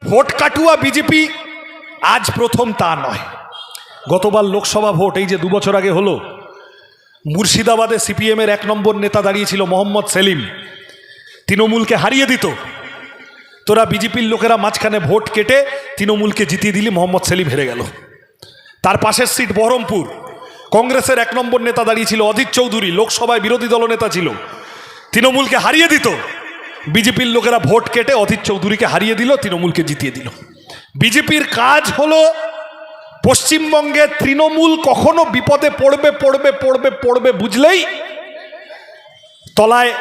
Vote কাটুয়া BJP আজ প্রথম তা নয়। গতবার লোকসভা ভোট এই যে 2 বছর আগে হলো, মুর্শিদাবাদে সিপিএমের 1 নম্বর নেতা দাঁড়িয়েছিল মোহাম্মদ সেলিম, তৃণমূলকে হারিয়ে দিত। তোরা বিজেপির লোকেরা মাঝখানে ভোট কেটে তৃণমূলকে জিতিয়ে দিলি, মোহাম্মদ সেলিম হেরে গেল। তার পাশের সিট বহরমপুর, কংগ্রেসের 1 নম্বর নেতা দাঁড়িয়েছিল অজিত চৌধুরী, লোকসভায় বিরোধী দলনেতা ছিল, তৃণমূলকে হারিয়ে দিত। বিজেপির লোকেরা ভোট কেটে অজিত চৌধুরীকে হারিয়ে দিল, তৃণমূলকে জিতিয়ে দিল। বিজেপির কাজ হলো পশ্চিমবঙ্গে তৃণমূল কখনো বিপদে পড়বে পড়বে পড়বে পড়বে বুঝলেই তলায়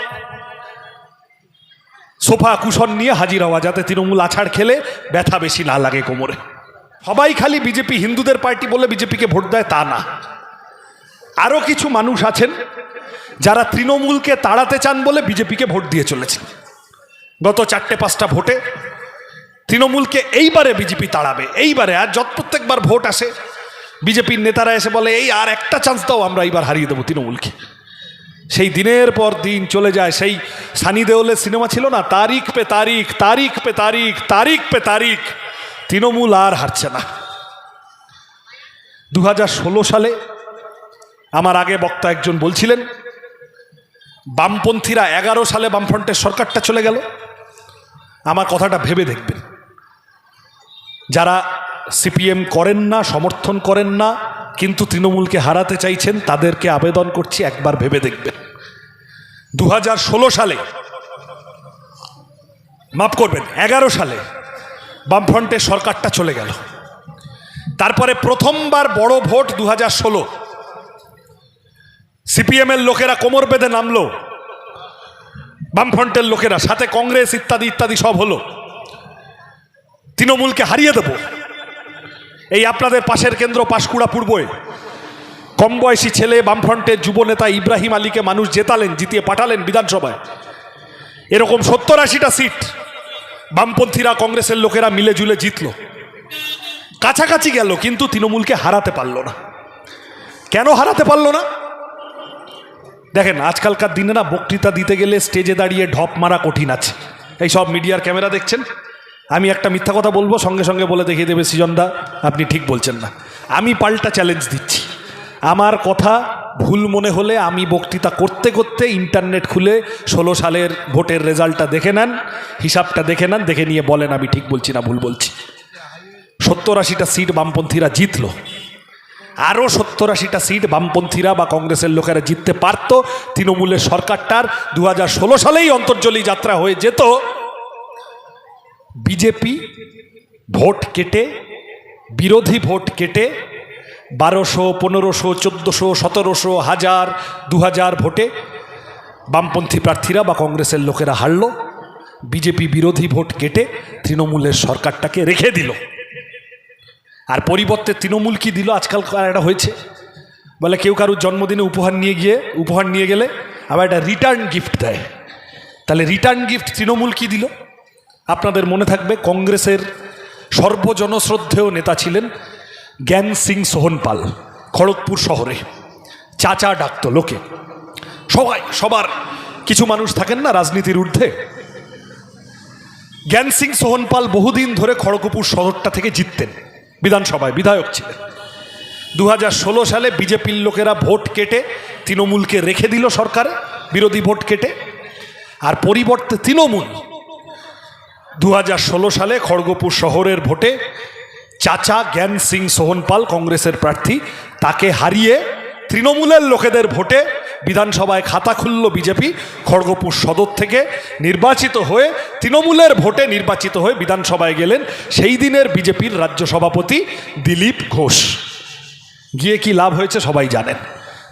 সোফা কুশন নিয়ে হাজির হওয়া, যাতে তৃণমূল আছাড় খেলে ব্যথা বেশি না লাগে কোমরে। সবাই খালি বিজেপি হিন্দুদের পার্টি বলে বিজেপিকে ভোট দেয় তা না। আরও কিছু মানুষ আছেন যারা তৃণমূলকে তাড়াতে চান বলে বিজেপিকে ভোট দিয়ে চলেছেন। গত 4-5টা ভোটে তৃণমূলকে এইবারে বিজেপি তাড়াবে, এইবারে। আর প্রত্যেকবার ভোট আসে বিজেপির নেতারা এসে বলে এই আর একটা চান্স দাও, আমরা এইবার হারিয়ে দেবো তৃণমূলকে। সেই দিনের পর দিন চলে যায়। সেই সানি দেওলের সিনেমা ছিল না, তারিখ পে তারিখ, তারিখ পে তারিখ, তারিখ পে তারিখ, তৃণমূল আর হারছে না। 2016 সালে আমার আগে বক্তা একজন বলছিলেন বামপন্থীরা 11 সালে বামফ্রন্টের সরকারটা চলে গেল। আমার কথাটা ভেবে দেখবেন, যারা সিপিএম করেন না, সমর্থন করেন না, কিন্তু তৃণমূলকে হারাতে চাইছেন, তাদেরকে আবেদন করছি একবার ভেবে দেখবেন। 2016 সালে, মাফ করবেন 11 সালে বামফ্রন্টের সরকারটা চলে গেল। তারপরে প্রথমবার বড় ভোট 2016, সিপিএমের লোকেরা কোমর বেঁধে নামলো, বামফ্রন্টের লোকেরা সাথে কংগ্রেস ইত্যাদি ইত্যাদি সব হলো, তৃণমূলকে হারিয়ে দেব। এই আপনাদের পাশের কেন্দ্র পাঁশকুড়া পূর্বে কম বয়সী ছেলে বামফ্রন্টের যুবনেতা ইব্রাহিম আলীকে মানুষ জিতিয়ে পাঠালেন বিধানসভায়। এরকম 70-80টা সিট বামপন্থীরা কংগ্রেসের লোকেরা মিলে জুলে জিতল, কাছাকাছি গেল, কিন্তু তৃণমূলকে হারাতে পারল না। কেন হারাতে পারল না? দেখেন, আজকালকার দিনে না বক্তৃতা দিতে গেলে স্টেজে দাঁড়িয়ে ঢপ মারা কঠিন আছে। এই সব মিডিয়ার ক্যামেরা দেখছেন, আমি একটা মিথ্যা কথা বলবো, সঙ্গে সঙ্গে বলে দেখিয়ে দেবে সৃজনদা আপনি ঠিক বলছেন না। আমি পাল্টা চ্যালেঞ্জ দিচ্ছি, আমার কথা ভুল মনে হলে আমি বক্তৃতা করতে করতে ইন্টারনেট খুলে 16 সালের ভোটের রেজাল্টটা দেখে নেন, হিসাবটা দেখে নেন, দেখে নিয়ে বলেন আমি ঠিক বলছি না ভুল বলছি। 70-80টা সিট বামপন্থীরা জিতলো, আরও 70-80টা সিট বামপন্থীরা বা কংগ্রেসের লোকেরা জিততে পারত। তৃণমূলের সরকারটার 2016 সালেই অন্তর্জলী যাত্রা হয়ে যেত। বিজেপি ভোট কেটে, বিরোধী ভোট কেটে 1200, 1500, 1400, 1700, 1000, 2000 ভোটে বামপন্থী প্রার্থীরা বা কংগ্রেসের লোকেরা হারল। বিজেপি বিরোধী ভোট কেটে তৃণমূলের সরকারটাকে রেখে দিল। আর পরিবর্তে তৃণমূল কি দিল? আজকালকার একটা হয়েছে, বলে কেউ কারুর জন্মদিনে উপহার নিয়ে গেলে আবার একটা রিটার্ন গিফট দেয়। তাহলে রিটার্ন গিফট তৃণমূল কি দিল? আপনাদের মনে থাকবে কংগ্রেসের সর্বজনশ্রদ্ধেয় নেতা ছিলেন জ্ঞান সিং সোহনপাল। খড়গপুর শহরে চাচা ডাকত লোকে, সবার কিছু মানুষ থাকেন না রাজনীতির ঊর্ধ্বে। জ্ঞান সিং সোহনপাল বহুদিন ধরে খড়গপুর শহরটা থেকে জিততেন, বিধানসভায় বিধায়ক ছিলেন। 2016 সালে বিজেপির লোকেরা ভোট কেটে তৃণমূলকে রেখে দিল সরকারে, বিরোধী ভোট কেটে। আর পরিবর্তে তৃণমূল 2016 সালে খড়গপুর শহরের ভোটে চাচা জ্ঞান সিং সোহনপাল কংগ্রেসের প্রার্থী, তাকে হারিয়ে তৃণমূলের লোকেদের ভোটে বিধানসভায় খাতা খুলল বিজেপি। খড়গপুর সদর থেকে নির্বাচিত হয়ে, তৃণমূলের ভোটে নির্বাচিত হয়ে বিধানসভায় গেলেন সেই দিনের বিজেপির রাজ্য সভাপতি দিলীপ ঘোষ। গিয়ে কি লাভ হয়েছে সবাই জানেন,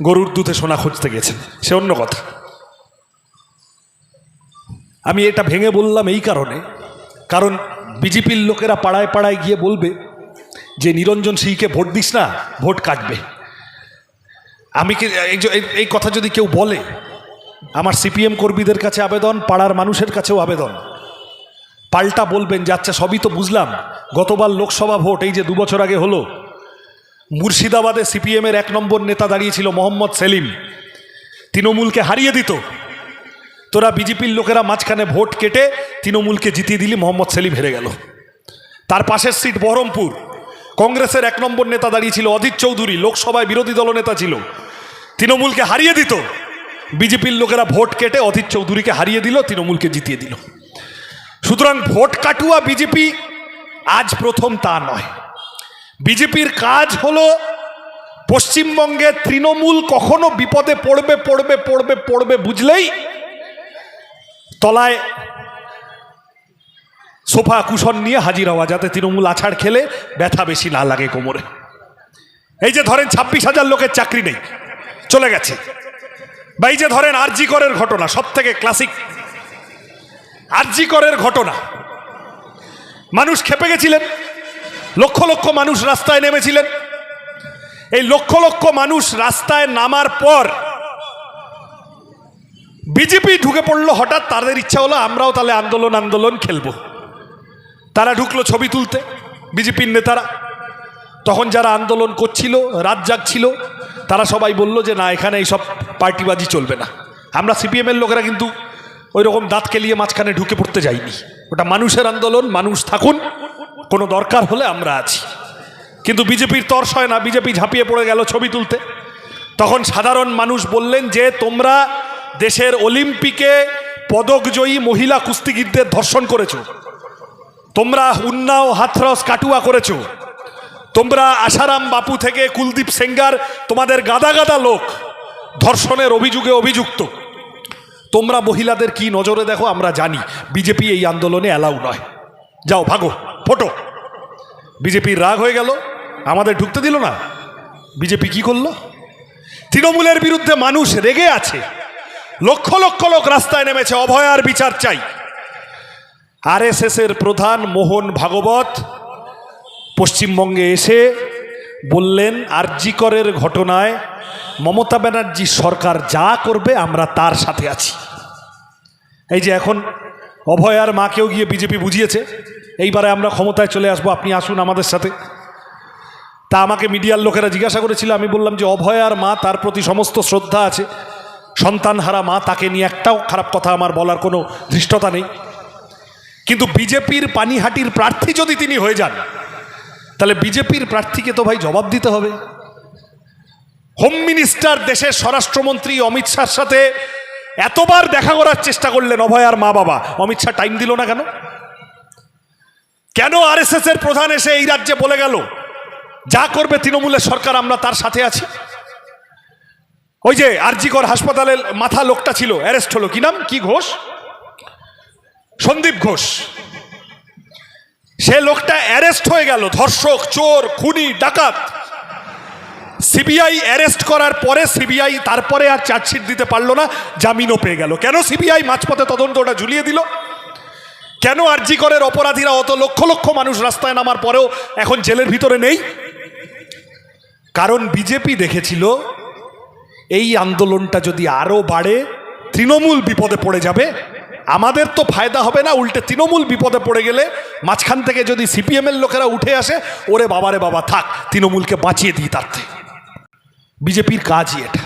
গরুর দুধে সোনা খুঁজতে গেছেন, সে অন্য কথা। আমি এটা ভেঙে বললাম এই কারণ বিজেপির লোকেরা পাড়ায় পাড়ায় গিয়ে বলবে যে নিরঞ্জন সিংকে ভোট দিস না, ভোট কাটবে। আমি কি এই কথা যদি কেউ বলে, আমার সিপিএম কর্মীদের কাছে আবেদন, পাড়ার মানুষের কাছেও আবেদন, পাল্টা বলবেন যে আচ্ছা সবই তো বুঝলাম, গতবার লোকসভা ভোট এই যে 2 বছর আগে হলো, মুর্শিদাবাদে সিপিএমের 1 নম্বর নেতা দাঁড়িয়েছিল মোহাম্মদ সেলিম, তৃণমূলকে হারিয়ে দিত। তোরা বিজেপির লোকেরা মাঝখানে ভোট কেটে তৃণমূলকে জিতিয়ে দিলি, মোহাম্মদ সেলিম হেরে গেল। তার পাশের সিট বহরমপুর, কংগ্রেসের 1 নম্বর নেতা দাঁড়িয়েছিল অধীর চৌধুরী, লোকসভায় বিরোধী দলনেতা ছিল, তৃণমূলকে হারিয়ে দিত। বিজেপির লোকেরা ভোট কেটে অধীর চৌধুরীকে হারিয়ে দিল, তৃণমূলকে জিতিয়ে দিল। সুতরাং ভোট কাটুয়া বিজেপি আজ প্রথম তা নয়। বিজেপির কাজ হলো পশ্চিমবঙ্গে তৃণমূল কখনো বিপদে পড়বে পড়বে পড়বে পড়বে বুঝলেই তলায় সোফা কুশন নিয়ে হাজির হওয়া, যাতে তৃণমূল আছাড় খেলে ব্যথা বেশি না লাগে কোমরে। এই যে ধরেন 26,000 লোকের চাকরি নেই, চলে গেছে। বা এই যে ধরেন আরজি করের ঘটনা, সব থেকে ক্লাসিক আরজি করের ঘটনা। মানুষ খেপে গেছিলেন, লক্ষ লক্ষ মানুষ রাস্তায় নেমেছিলেন। এই লক্ষ লক্ষ মানুষ রাস্তায় নামার পর বিজেপি ঢুকে পড়লো হঠাৎ। তাদের ইচ্ছা হলো আমরাও তাহলে আন্দোলন খেলবো। তারা ঢুকলো ছবি তুলতে, বিজেপির নেতারা। তখন যারা আন্দোলন করছিল, রাত জাগছিল, তারা সবাই বলল যে না, এখানে এইসব পার্টিবাজি চলবে না। আমরা সিপিএমের লোকেরা কিন্তু ওই রকম দাঁত কেলিয়ে মাঝখানে ঢুকে পড়তে যাইনি। ওটা মানুষের আন্দোলন, মানুষ থাকুন, কোনো দরকার হলে আমরা আছি। কিন্তু বিজেপির তর্স হয় না, বিজেপি ঝাঁপিয়ে পড়ে গেল ছবি তুলতে। তখন সাধারণ মানুষ বললেন যে তোমরা দেশের অলিম্পিকে পদকজয়ী মহিলা কুস্তিগীরদের ধর্ষণ করেছো, তোমরা উন্নাও হাথরস কাটুয়া করেছো, তোমরা আশারাম বাপু থেকে কুলদীপ সেঙ্গার, তোমাদের গাদা গাদা লোক ধর্ষণের অভিযোগে অভিযুক্ত। তোমরা মহিলাদের কি নজরে দেখো আমরা জানি। বিজেপি এই আন্দোলনে অ্যালাউ নয়, যাও ভাগো, ফটো। বিজেপির রাগ হয়ে গেল, আমাদের ঢুকতে দিল না। বিজেপি কি করলো? তৃণমূলের বিরুদ্ধে মানুষ রেগে আছে, লক্ষ লক্ষ লোক রাস্তায় নেমেছে, অভয়ার বিচার চাই। আরএসএসের প্রধান মোহন ভাগবত পশ্চিমবঙ্গে এসে বললেন আরজি করের ঘটনায় মমতা ব্যানার্জি সরকার যা করবে আমরা তার সাথে আছি। এই যে এখন অভয়ার মাকেও গিয়ে বিজেপি বুঝিয়েছে এইবারে আমরা ক্ষমতায় চলে আসবো, আপনি আসুন আমাদের সাথে। তা আমাকে মিডিয়ার লোকেরা জিজ্ঞাসা করেছিল, আমি বললাম যে অভয়ার মা, তার প্রতি সমস্ত শ্রদ্ধা আছে, সন্তানহারা মা, তাকে নিয়ে একটাও খারাপ কথা আমার বলার কোনো ধৃষ্টতা নেই। কিন্তু বিজেপির পানিহাটির প্রার্থী যদি তিনি হয়ে যান, তাহলে বিজেপির প্রার্থীকে তো ভাই জবাব দিতে হবে। হোম মিনিস্টার, দেশের স্বরাষ্ট্রমন্ত্রী অমিত শাহর সাথে এতবার দেখা করার চেষ্টা করলেন অভয়ার মা বাবা, অমিত শাহ টাইম দিল না কেন? কেন আরএসএস এর প্রধান এসে এই রাজ্যে বলে গেল যা করবে তৃণমূলের সরকার আমরা তার সাথে আছি? ওই যে আরজিকর হাসপাতালের মাথা লোকটা ছিল, অ্যারেস্ট হলো, কি নাম, কি ঘোষ, সন্দীপ ঘোষ। সে লোকটা অ্যারেস্ট হয়ে গেল, ধর্ষক, চোর, খুনি, ডাকাত। সিবিআই অ্যারেস্ট করার পরে সিবিআই তারপরে আর চার্জশিট দিতে পারলো না, জামিনও পেয়ে গেল। কেন সিবিআই মাঝপথে তদন্তটা ঝুলিয়ে দিল? কেন আরজি করের অপরাধীরা, অত লক্ষ লক্ষ মানুষ রাস্তায় নামার পরেও এখন জেলের ভিতরে নেই? কারণ বিজেপি দেখেছিল এই আন্দোলনটা যদি আরো বাড়ে তৃণমূল বিপদে পড়ে যাবে, আমাদের তো ফায়দা হবে না, উল্টে তৃণমূল বিপদে পড়ে গেলে মাঝখান থেকে যদি সিপিএমের লোকেরা উঠে আসে, ওরে বাবারে বাবা, থাক তৃণমূলকে বাঁচিয়ে দিই তার থেকে। বিজেপির কাজই এটা।